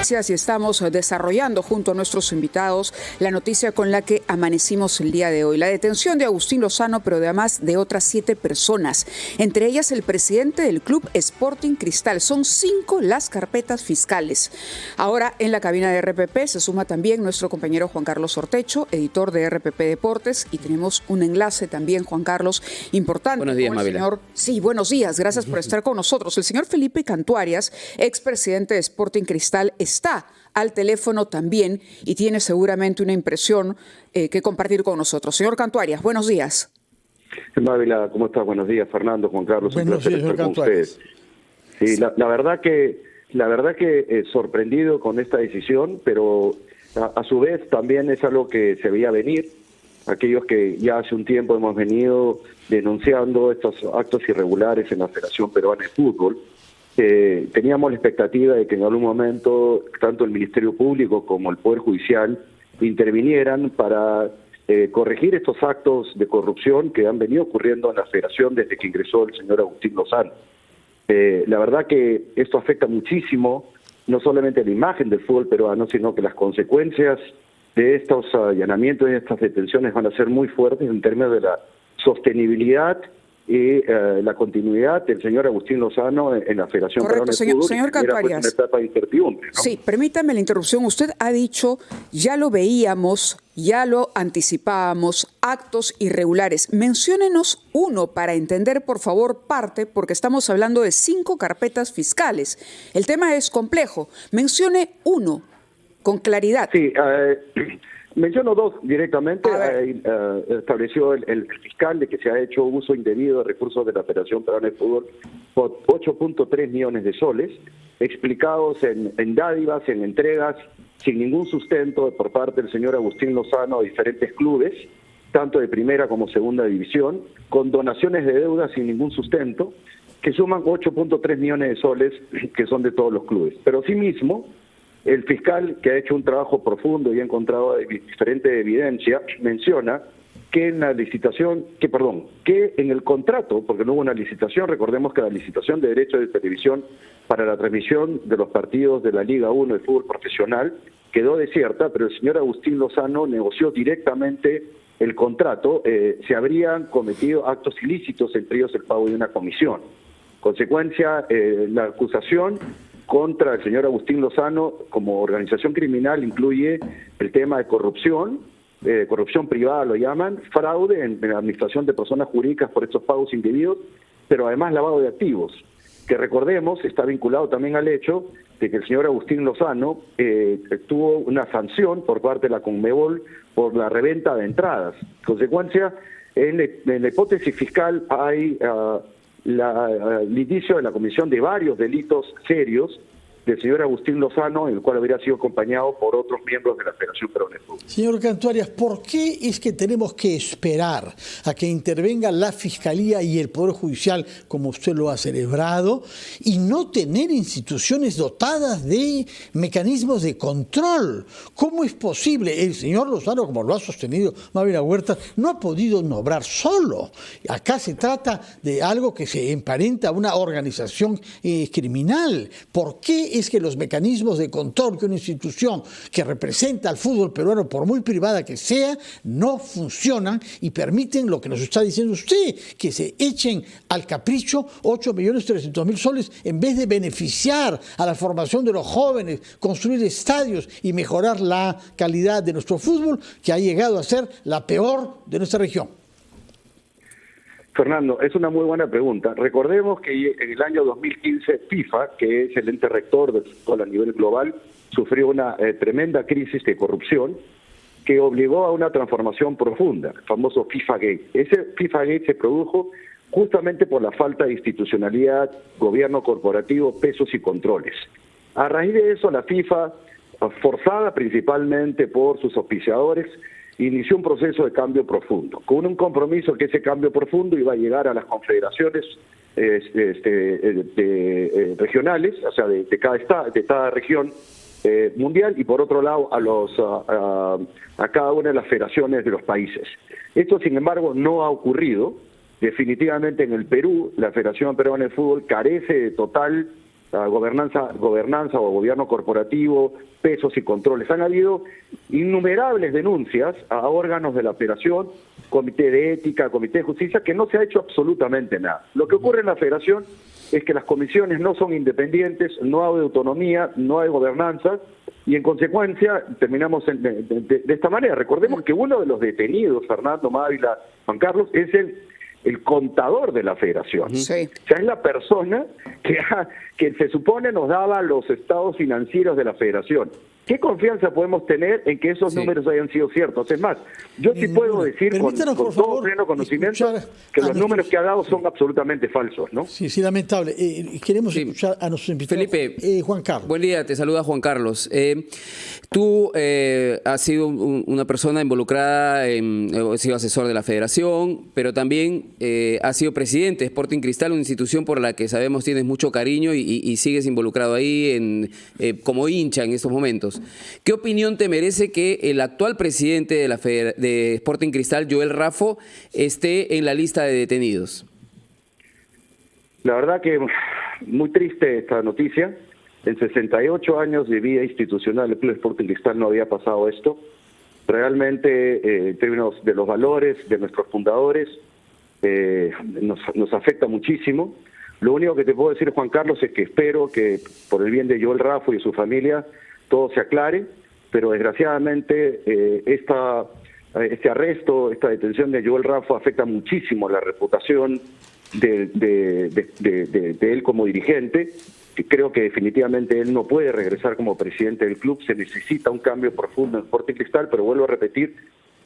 Y estamos desarrollando junto a nuestros invitados la noticia con la que amanecimos el día de hoy. La detención de Agustín Lozano, pero además de otras 7 personas, entre ellas el presidente del club Sporting Cristal. Son 5 las carpetas fiscales. Ahora en la cabina de RPP se suma también nuestro compañero Juan Carlos Ortecho, editor de RPP Deportes, y tenemos un enlace también, Juan Carlos, importante. Buenos días, Mávila. Sí, buenos días, gracias por estar con nosotros. El señor Felipe Cantuarias, expresidente de Sporting Cristal, está al teléfono también y tiene seguramente una impresión que compartir con nosotros. Señor Cantuarias, buenos días. Mávila, ¿cómo estás? Buenos días, Fernando, Juan Carlos. Buenos días, señor Cantuarias. Sí, la verdad que sorprendido con esta decisión, pero a su vez también es algo que se veía venir. Aquellos que ya hace un tiempo hemos venido denunciando estos actos irregulares en la Federación Peruana de Fútbol. Teníamos la expectativa de que en algún momento tanto el Ministerio Público como el Poder Judicial intervinieran para corregir estos actos de corrupción que han venido ocurriendo en la Federación desde que ingresó el señor Agustín Lozano. La verdad que esto afecta muchísimo, no solamente la imagen del fútbol peruano, sino que las consecuencias de estos allanamientos y de estas detenciones van a ser muy fuertes en términos de la sostenibilidad y la continuidad del señor Agustín Lozano en la Federación Peruana de Fútbol. Señor Cantuarias, una etapa de incertidumbre, ¿no? Sí, permítame la interrupción. Usted ha dicho, ya lo veíamos, ya lo anticipábamos, actos irregulares. Menciónenos uno para entender, por favor, parte, porque estamos hablando de 5 carpetas fiscales. El tema es complejo. Mencione uno, con claridad. Sí, menciono 2 directamente. Estableció el fiscal de que se ha hecho uso indebido de recursos de la Federación Peruana de Fútbol por 8.3 millones de soles, explicados en dádivas, en entregas, sin ningún sustento por parte del señor Agustín Lozano a diferentes clubes, tanto de primera como segunda división, con donaciones de deuda sin ningún sustento, que suman 8.3 millones de soles, que son de todos los clubes. Pero asimismo, el fiscal, que ha hecho un trabajo profundo y ha encontrado diferente evidencia, menciona que en la licitación, que en el contrato, porque no hubo una licitación, recordemos que la licitación de derechos de televisión para la transmisión de los partidos de la Liga 1 de fútbol profesional quedó desierta, pero el señor Agustín Lozano negoció directamente el contrato. Se habrían cometido actos ilícitos, entre ellos el pago de una comisión. Consecuencia, la acusación contra el señor Agustín Lozano como organización criminal incluye el tema de corrupción privada lo llaman, fraude en la administración de personas jurídicas por estos pagos indebidos, pero además lavado de activos, que recordemos está vinculado también al hecho de que el señor Agustín Lozano tuvo una sanción por parte de la Conmebol por la reventa de entradas. Consecuencia, en la hipótesis fiscal hay el indicio de la comisión de varios delitos serios del señor Agustín Lozano, en el cual habría sido acompañado por otros miembros de la Federación Peruana de Fútbol. Señor Cantuarias, ¿por qué es que tenemos que esperar a que intervenga la Fiscalía y el Poder Judicial, como usted lo ha celebrado, y no tener instituciones dotadas de mecanismos de control? ¿Cómo es posible? El señor Lozano, como lo ha sostenido Mávila Huertas, no ha podido obrar solo. Acá se trata de algo que se emparenta a una organización criminal. ¿Por qué es que los mecanismos de control que una institución que representa al fútbol peruano, por muy privada que sea, no funcionan y permiten lo que nos está diciendo usted, que se echen al capricho 8.300.000 soles en vez de beneficiar a la formación de los jóvenes, construir estadios y mejorar la calidad de nuestro fútbol, que ha llegado a ser la peor de nuestra región? Fernando, es una muy buena pregunta. Recordemos que en el año 2015 FIFA, que es el ente rector del fútbol a nivel global, sufrió una tremenda crisis de corrupción que obligó a una transformación profunda, el famoso FIFA Gate. Ese FIFA Gate se produjo justamente por la falta de institucionalidad, gobierno corporativo, pesos y controles. A raíz de eso, la FIFA, forzada principalmente por sus auspiciadores, inició un proceso de cambio profundo, con un compromiso que ese cambio profundo iba a llegar a las confederaciones regionales, o sea, de cada región, mundial y por otro lado a cada una de las federaciones de los países. Esto, sin embargo, no ha ocurrido. Definitivamente en el Perú, la Federación Peruana de Fútbol carece de total gobernanza o gobierno corporativo, pesos y controles. Han habido innumerables denuncias a órganos de la Federación, Comité de Ética, Comité de Justicia, que no se ha hecho absolutamente nada. Lo que ocurre en la Federación es que las comisiones no son independientes, no hay autonomía, no hay gobernanza, y en consecuencia terminamos de esta manera. Recordemos que uno de los detenidos, Fernando Mávila, Juan Carlos, es el contador de la Federación. Sí. O sea, es la persona que se supone nos daba los estados financieros de la Federación. ¿Qué confianza podemos tener en que esos números hayan sido ciertos? Es más, yo sí puedo decir con todo pleno conocimiento que los números que ha dado son absolutamente falsos, ¿no? Sí, lamentable. Queremos escuchar a nuestros invitados. Felipe, Juan Carlos. Buen día, te saluda Juan Carlos. Tú has sido una persona involucrada, has sido asesor de la Federación, pero también has sido presidente de Sporting Cristal, una institución por la que sabemos tienes mucho cariño y sigues involucrado ahí como hincha en estos momentos. ¿Qué opinión te merece que el actual presidente de Sporting Cristal, Joel Raffo, esté en la lista de detenidos? La verdad que muy triste esta noticia. En 68 años de vida institucional del Club Sporting Cristal no había pasado esto. Realmente, en términos de los valores de nuestros fundadores, nos afecta muchísimo. Lo único que te puedo decir, Juan Carlos, es que espero que por el bien de Joel Raffo y de su familia todo se aclare, pero desgraciadamente este arresto, esta detención de Joel Raffo afecta muchísimo la reputación de él como dirigente. Creo que definitivamente él no puede regresar como presidente del club. Se necesita un cambio profundo en Sporting Cristal, pero vuelvo a repetir,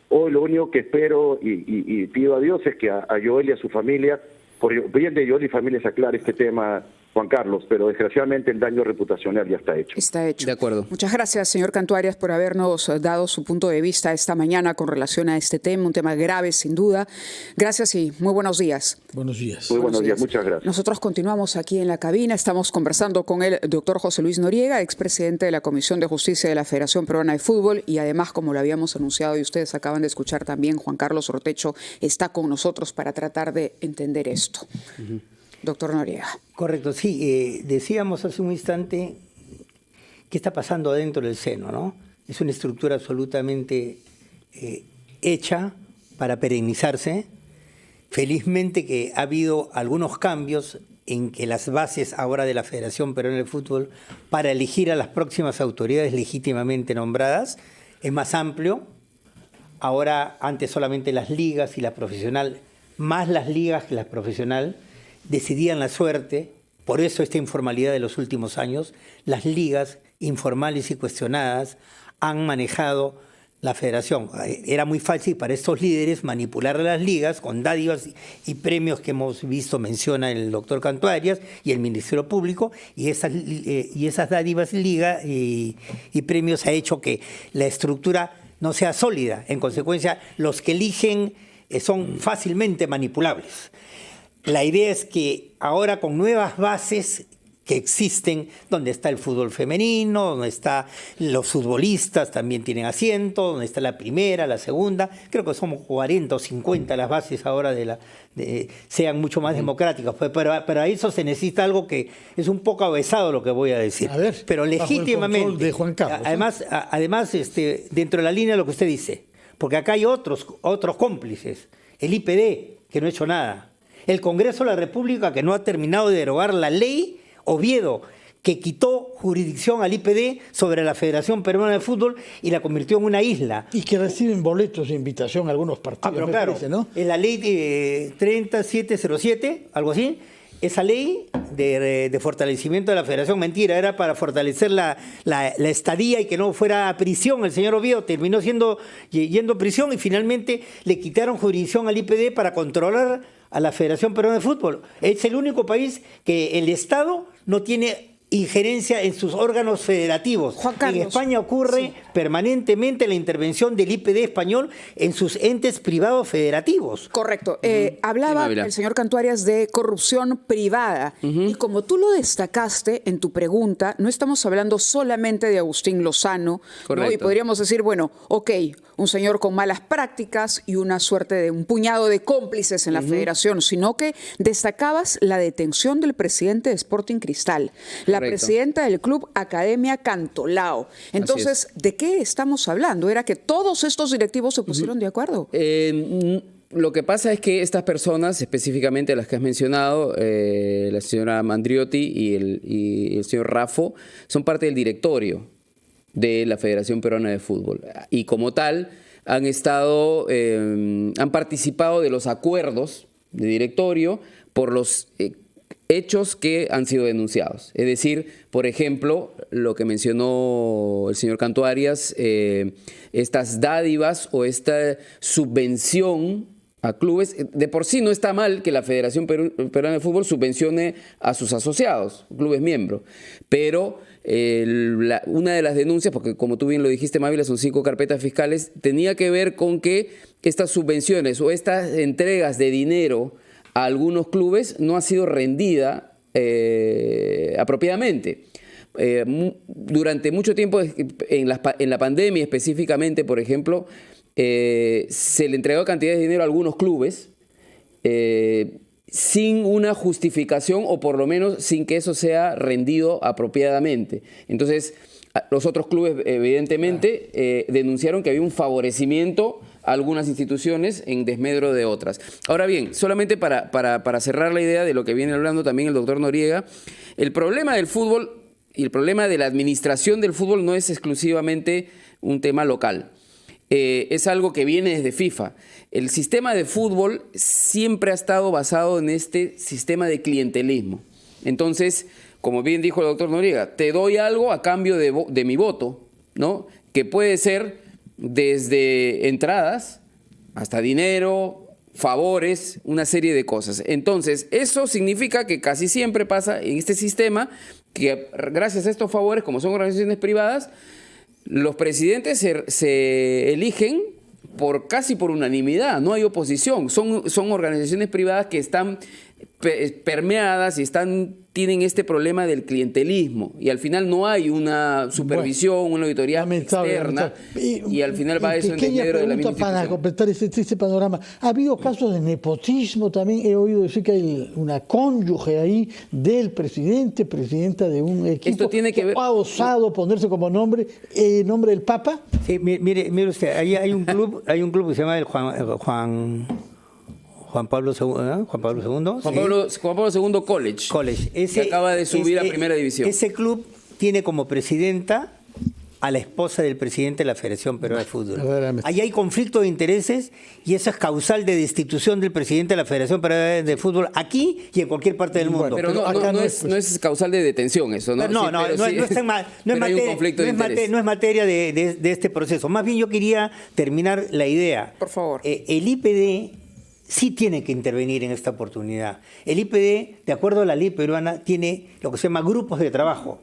hoy lo único que espero y pido a Dios es que a Joel y a su familia, por bien de Joel y familia, se aclare este tema, Juan Carlos, pero desgraciadamente el daño reputacional ya está hecho. Está hecho. De acuerdo. Muchas gracias, señor Cantuarias, por habernos dado su punto de vista esta mañana con relación a este tema, un tema grave sin duda. Gracias y muy buenos días. Buenos días. Muy buenos días, muchas gracias. Nosotros continuamos aquí en la cabina, estamos conversando con el doctor José Luis Noriega, expresidente de la Comisión de Justicia de la Federación Peruana de Fútbol, y además, como lo habíamos anunciado y ustedes acaban de escuchar también, Juan Carlos Ortecho está con nosotros para tratar de entender esto. Doctor Noriega. Correcto, sí. Decíamos hace un instante qué está pasando adentro del seno, ¿no? Es una estructura absolutamente hecha para perennizarse. Felizmente que ha habido algunos cambios en que las bases ahora de la Federación Peruana de Fútbol para elegir a las próximas autoridades legítimamente nombradas es más amplio. Ahora, antes solamente las ligas y la profesional, más las ligas que la profesional, decidían la suerte. Por eso esta informalidad de los últimos años. Las ligas informales y cuestionadas han manejado la federación. Era muy fácil para estos líderes manipular las ligas con dádivas y premios que hemos visto, menciona el doctor Cantuarias y el Ministerio Público, y esas dádivas, liga y premios ha hecho que la estructura no sea sólida. En consecuencia, los que eligen son fácilmente manipulables. La idea es que ahora con nuevas bases que existen, donde está el fútbol femenino, donde están los futbolistas, también tienen asiento, donde está la primera, la segunda, creo que somos 40 o 50 las bases ahora sean mucho más democráticas, pero a eso se necesita algo que es un poco avesado lo que voy a decir, a ver, pero legítimamente, de Juan Carlos, además dentro de la línea de lo que usted dice, porque acá hay otros cómplices, el IPD, que no ha hecho nada, el Congreso de la República, que no ha terminado de derogar la ley Oviedo, que quitó jurisdicción al IPD sobre la Federación Peruana de Fútbol y la convirtió en una isla. Y que reciben boletos de invitación a algunos partidos, pero claro, parece, ¿no? En la ley 3707, algo así, esa ley de fortalecimiento de la Federación, mentira, era para fortalecer la estadía y que no fuera a prisión. El señor Oviedo terminó yendo a prisión y finalmente le quitaron jurisdicción al IPD para controlar a la Federación Peruana de Fútbol. Es el único país que el Estado no tiene injerencia en sus órganos federativos. Juan Carlos, en España ocurre permanentemente la intervención del IPD español en sus entes privados federativos. Correcto. Hablaba el señor Cantuarias de corrupción privada. Y como tú lo destacaste en tu pregunta, no estamos hablando solamente de Agustín Lozano, ¿no? Y podríamos decir, bueno, ok, un señor con malas prácticas y una suerte de un puñado de cómplices en la federación, sino que destacabas la detención del presidente de Sporting Cristal, la presidenta del club Academia Cantolao. Entonces, ¿de qué estamos hablando? ¿Era que todos estos directivos se pusieron de acuerdo? Lo que pasa es que estas personas, específicamente las que has mencionado, la señora Mandriotti y el señor Raffo, son parte del directorio de la Federación Peruana de Fútbol. Y como tal, han participado de los acuerdos de directorio por los hechos que han sido denunciados. Es decir, por ejemplo, lo que mencionó el señor Cantuarias, estas dádivas o esta subvención a clubes. De por sí no está mal que la Federación Peruana de Fútbol subvencione a sus asociados, clubes miembros, pero una de las denuncias, porque como tú bien lo dijiste, Mávila, son 5 carpetas fiscales, tenía que ver con que estas subvenciones o estas entregas de dinero a algunos clubes no ha sido rendida apropiadamente. Durante mucho tiempo, en la pandemia específicamente, por ejemplo, se le entregó cantidades de dinero a algunos clubes sin una justificación o por lo menos sin que eso sea rendido apropiadamente. Entonces, los otros clubes evidentemente denunciaron que había un favorecimiento a algunas instituciones en desmedro de otras. Ahora bien, solamente para cerrar la idea de lo que viene hablando también el doctor Noriega, el problema del fútbol y el problema de la administración del fútbol no es exclusivamente un tema local. Es algo que viene desde FIFA. El sistema de fútbol siempre ha estado basado en este sistema de clientelismo. Entonces, como bien dijo el doctor Noriega, te doy algo a cambio de mi voto, ¿no? Que puede ser desde entradas hasta dinero, favores, una serie de cosas. Entonces, eso significa que casi siempre pasa en este sistema que gracias a estos favores, como son organizaciones privadas, los presidentes se eligen casi por unanimidad, no hay oposición. Son organizaciones privadas que están permeadas y tienen este problema del clientelismo y al final no hay una supervisión, una auditoría externa y al final va eso en desmedro de la misma institución. Para completar este panorama, ¿ha habido casos de nepotismo también? He oído decir que hay una cónyuge ahí del presidenta de un equipo. Esto tiene que ver, ha osado ponerse como nombre del Papa. Sí, mire usted, ahí hay un club que se llama el Juan Pablo II. Juan Pablo II College. Que acaba de subir a primera división. Ese club tiene como presidenta a la esposa del presidente de la Federación Peruana de Fútbol. Ahí hay conflicto de intereses y eso es causal de destitución del presidente de la Federación Peruana de Fútbol aquí y en cualquier parte del mundo. Pero no es causal de detención eso, ¿no? No es materia de este proceso. Más bien yo quería terminar la idea. Por favor. El IPD sí tiene que intervenir en esta oportunidad. El IPD, de acuerdo a la ley peruana, tiene lo que se llama grupos de trabajo.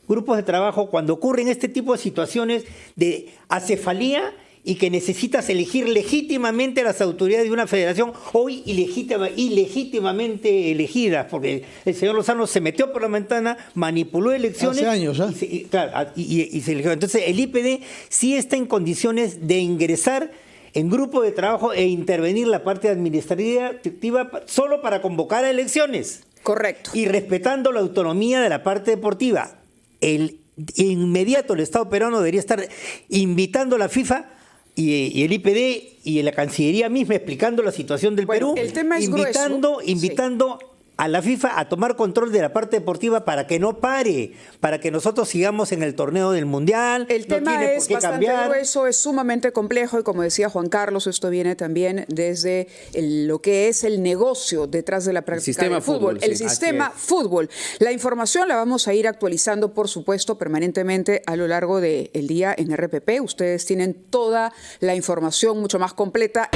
Grupos de trabajo cuando ocurren este tipo de situaciones de acefalía y que necesitas elegir legítimamente a las autoridades de una federación hoy ilegítimamente elegidas, porque el señor Lozano se metió por la ventana, manipuló elecciones. Hace años, y se eligió. Entonces el IPD sí está en condiciones de ingresar en grupo de trabajo e intervenir la parte administrativa solo para convocar a elecciones. Correcto. Y respetando la autonomía de la parte deportiva. Inmediato el Estado peruano debería estar invitando a la FIFA y el IPD y la Cancillería misma explicando la situación del Perú, el tema es invitando a la FIFA a tomar control de la parte deportiva para que no pare, para que nosotros sigamos en el torneo del Mundial. El tema es bastante grueso, es sumamente complejo y como decía Juan Carlos, esto viene también desde lo que es el negocio detrás de la práctica del fútbol. El sistema fútbol. La información la vamos a ir actualizando, por supuesto, permanentemente a lo largo del día en RPP. Ustedes tienen toda la información mucho más completa.